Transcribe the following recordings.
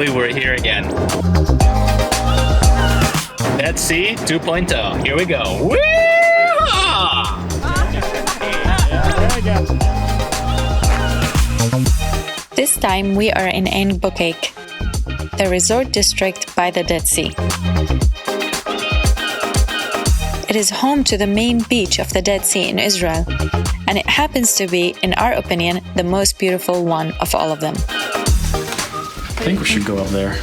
believe we're here again. Dead Sea 2.0. Here we go. Woo-haw! This time we are in Ein Bokek, the resort district by the Dead Sea. It is home to the main beach of the Dead Sea in Israel, and it happens to be, in our opinion, the most beautiful one of all of them. I think we should go up there.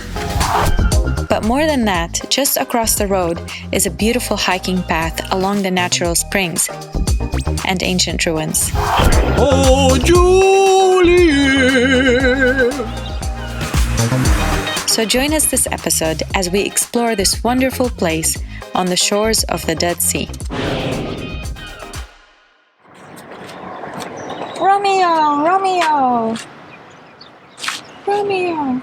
But more than that, just across the road is a beautiful hiking path along the natural springs and ancient ruins. Oh, Julie! So join us this episode as we explore this wonderful place on the shores of the Dead Sea. Romeo! Romeo! Romeo!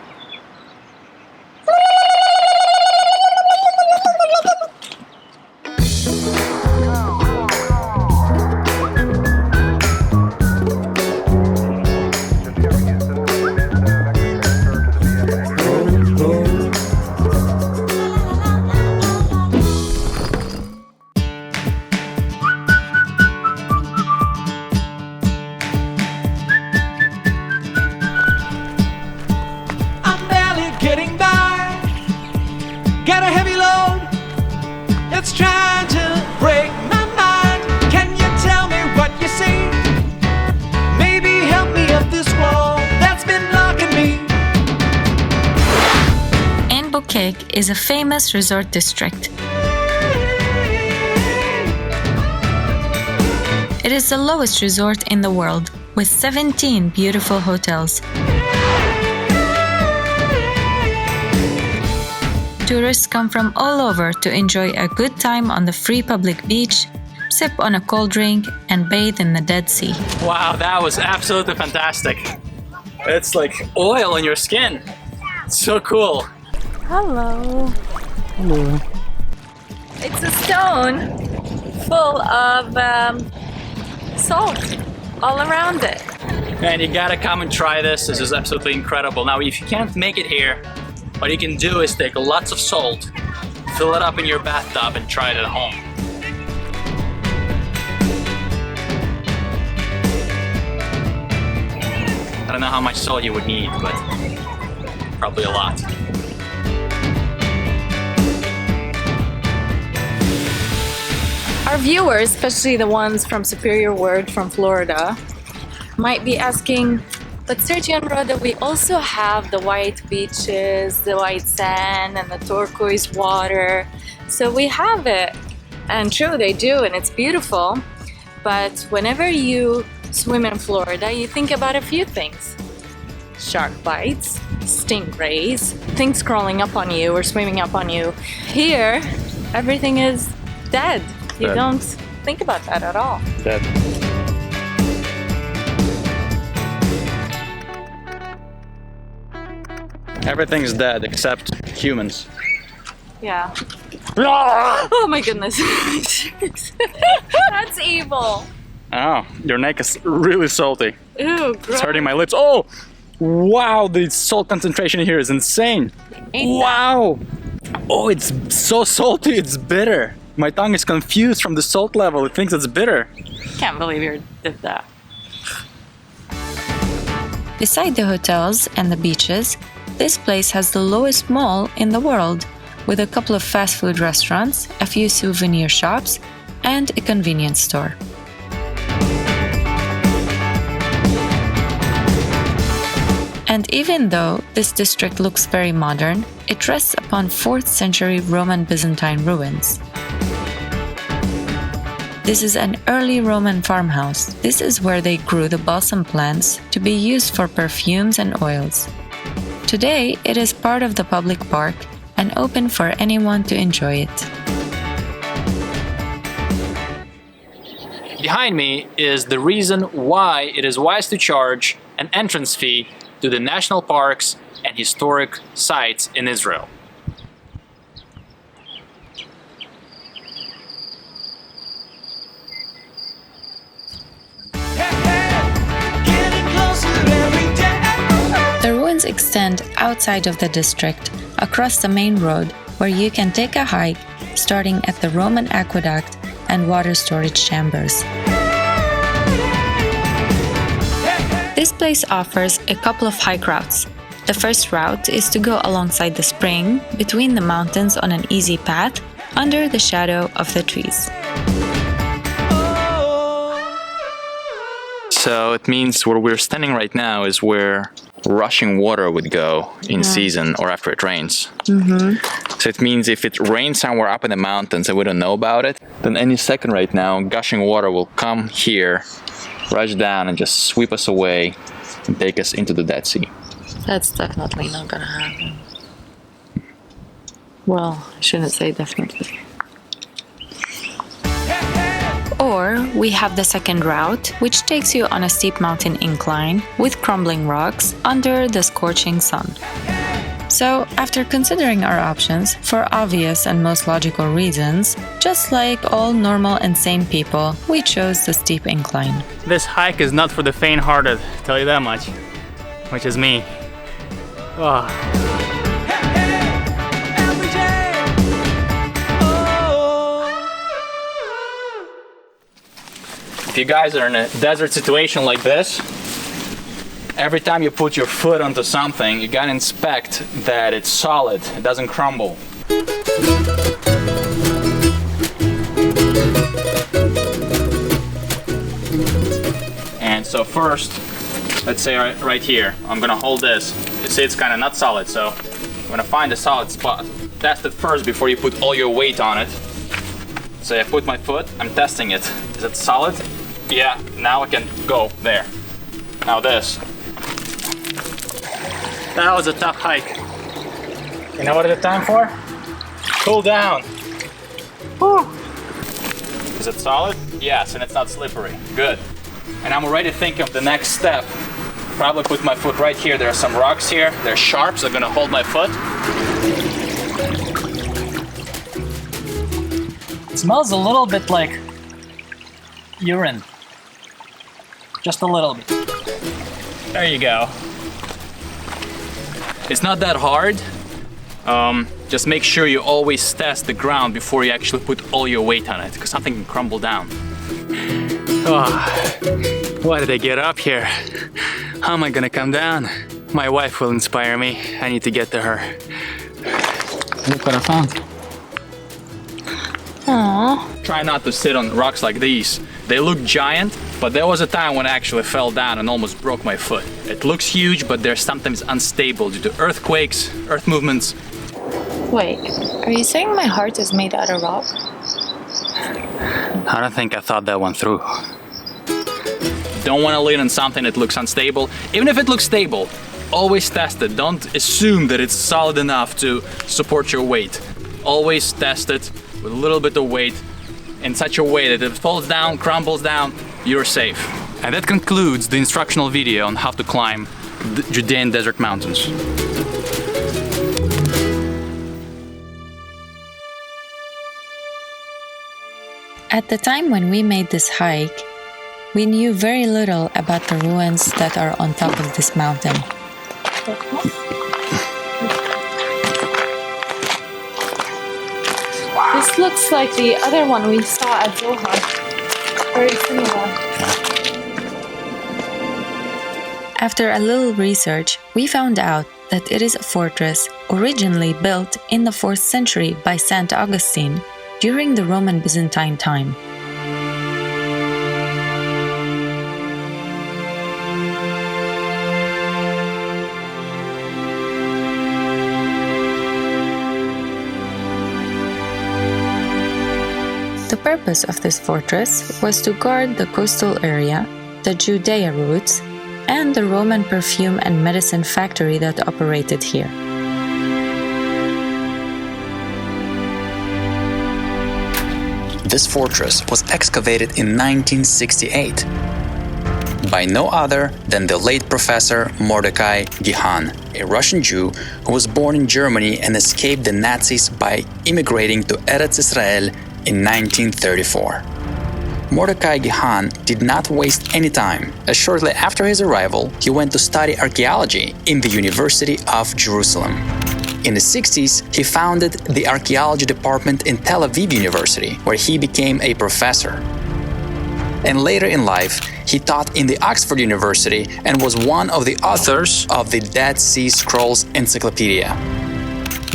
Bokek is a famous resort district. It is the lowest resort in the world, with 17 beautiful hotels. Tourists come from all over to enjoy a good time on the free public beach, sip on a cold drink, and bathe in the Dead Sea. Wow, that was absolutely fantastic. It's like oil on your skin. It's so cool. Hello. Hello. It's a stone full of salt all around it. Man, you gotta come and try this. This is absolutely incredible. Now, if you can't make it here, what you can do is take lots of salt, fill it up in your bathtub, and try it at home. I don't know how much salt you would need, but probably a lot. Our viewers, especially the ones from Superior Word from Florida, might be asking, but Sergio and Rhoda, we also have the white beaches, the white sand, and the turquoise water. So we have it. And true, they do, and it's beautiful. But whenever you swim in Florida, you think about a few things. Shark bites, stingrays, things crawling up on you or swimming up on you. Here, everything is dead. You don't think about that at all. Dead. Everything's dead except humans. Yeah. Oh my goodness. That's evil. Oh, your neck is really salty. Ew, It's gross. hurting my lips. Oh! Wow, the salt concentration here is insane. Wow! Oh, it's so salty, it's bitter. My tongue is confused from the salt level. It thinks it's bitter. Can't believe you did that. Beside the hotels and the beaches, this place has the lowest mall in the world, with a couple of fast food restaurants, a few souvenir shops, and a convenience store. And even though this district looks very modern, it rests upon 4th century Roman Byzantine ruins. This is an early Roman farmhouse. This is where they grew the balsam plants to be used for perfumes and oils. Today, it is part of the public park and open for anyone to enjoy it. Behind me is the reason why it is wise to charge an entrance fee to the national parks and historic sites in Israel. The ruins extend outside of the district, across the main road, where you can take a hike, starting at the Roman aqueduct and water storage chambers. This place offers a couple of hike routes. The first route is to go alongside the spring, between the mountains on an easy path, under the shadow of the trees. So it means where we're standing right now is where rushing water would go in season or after it rains. So it means if it rains somewhere up in the mountains and we don't know about it, then any second right now, gushing water will come here, rush down and just sweep us away and take us into the Dead Sea. That's definitely not gonna happen. Well, I shouldn't say definitely. Or we have the second route, which takes you on a steep mountain incline with crumbling rocks under the scorching sun. So, after considering our options, for obvious and most logical reasons, just like all normal and sane people, we chose the steep incline. This hike is not for the faint-hearted, tell you that much. Which is me. Oh. If you guys are in a desert situation like this, every time you put your foot onto something, you gotta inspect that it's solid, it doesn't crumble. And so first, let's say right here, I'm gonna hold this. You see it's kind of not solid, so I'm gonna find a solid spot. Test it first before you put all your weight on it. So I put my foot, I'm testing it. Is it solid? Yeah, now I can go there. Now this. That was a tough hike. You know what it's time for? Cool down. Whew. Is it solid? Yes, and it's not slippery. Good. And I'm already thinking of the next step. Probably put my foot right here. There are some rocks here. They're sharp, so I'm gonna hold my foot. It smells a little bit like urine. Just a little bit. There you go. It's not that hard. Just make sure you always test the ground before you actually put all your weight on it, because something can crumble down. Oh, why did I get up here? How am I gonna come down? My wife will inspire me. I need to get to her. Look what I found. Aww. Try not to sit on rocks like these. They look giant, but there was a time when I actually fell down and almost broke my foot. It looks huge, but they're sometimes unstable due to earthquakes, earth movements. Wait, are you saying my heart is made out of rock? I don't think I thought that one through. Don't want to lean on something that looks unstable. Even if it looks stable, always test it. Don't assume that it's solid enough to support your weight. Always test it with a little bit of weight in such a way that if it falls down, crumbles down, you're safe. And that concludes the instructional video on how to climb the Judean desert mountains. At the time when we made this hike, we knew very little about the ruins that are on top of this mountain. This looks like the other one we saw at Zohar. Very similar. After a little research, we found out that it is a fortress originally built in the 4th century by Saint Augustine during the Roman Byzantine time. The purpose of this fortress was to guard the coastal area, the Judea routes, and the Roman perfume and medicine factory that operated here. This fortress was excavated in 1968 by no other than the late Professor Mordechai Gihon, a Russian Jew who was born in Germany and escaped the Nazis by immigrating to Eretz Israel in 1934. Mordechai Gihon did not waste any time, as shortly after his arrival, he went to study archaeology in the University of Jerusalem. In the 60s, he founded the archaeology department in Tel Aviv University, where he became a professor. And later in life, he taught in the Oxford University and was one of the authors of the Dead Sea Scrolls Encyclopedia.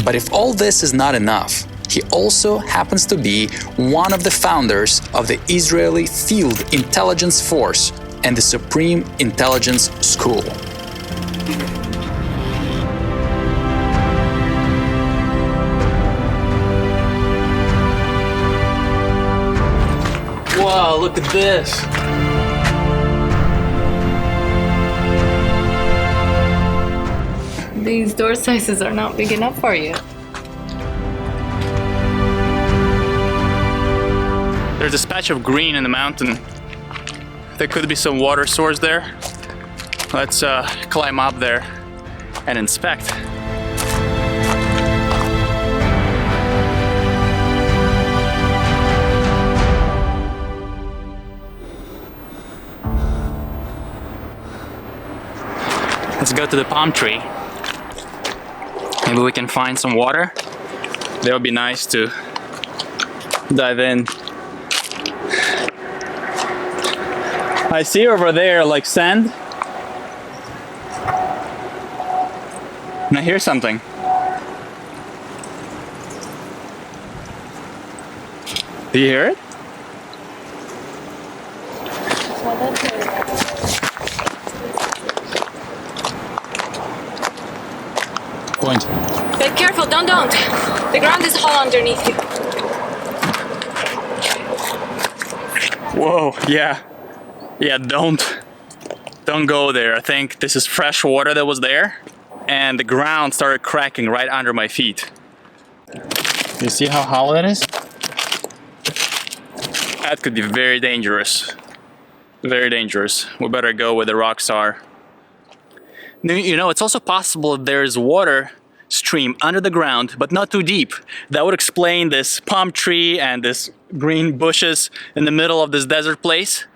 But if all this is not enough, he also happens to be one of the founders of the Israeli Field Intelligence Force and the Supreme Intelligence School. Wow, look at this. These door sizes are not big enough for you. There's this patch of green in the mountain. There could be some water source there. Let's climb up there and inspect. Let's go to the palm tree. Maybe we can find some water. That would be nice to dive in. I see over there like sand. And I hear something. Do you hear it? Point. Be careful, don't. The ground is hollow underneath you. Whoa, yeah. Yeah, don't go there. I think this is fresh water that was there, and the ground started cracking right under my feet. You see how hollow it is? That could be very dangerous. Very dangerous. We better go where the rocks are. You know, it's also possible that there's water stream under the ground, but not too deep. That would explain this palm tree and this green bushes in the middle of this desert place.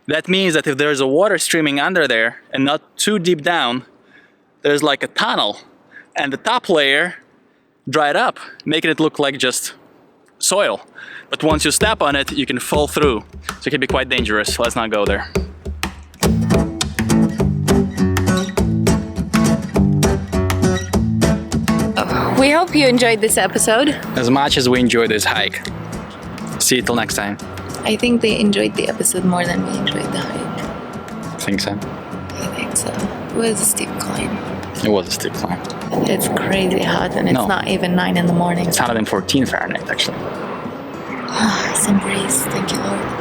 That means that if there's a water streaming under there and not too deep down, there's like a tunnel, and the top layer dried up, making it look like just soil. But once you step on it, you can fall through. So it can be quite dangerous. Let's not go there. We hope you enjoyed this episode. As much as we enjoyed this hike. See you till next time. I think they enjoyed the episode more than we enjoyed the hike. Think so? I think so. It was a steep climb. It was a steep climb. It's crazy hot and it's No. not even 9 in the morning. It's 114 Fahrenheit actually. Some breeze, thank you Lord.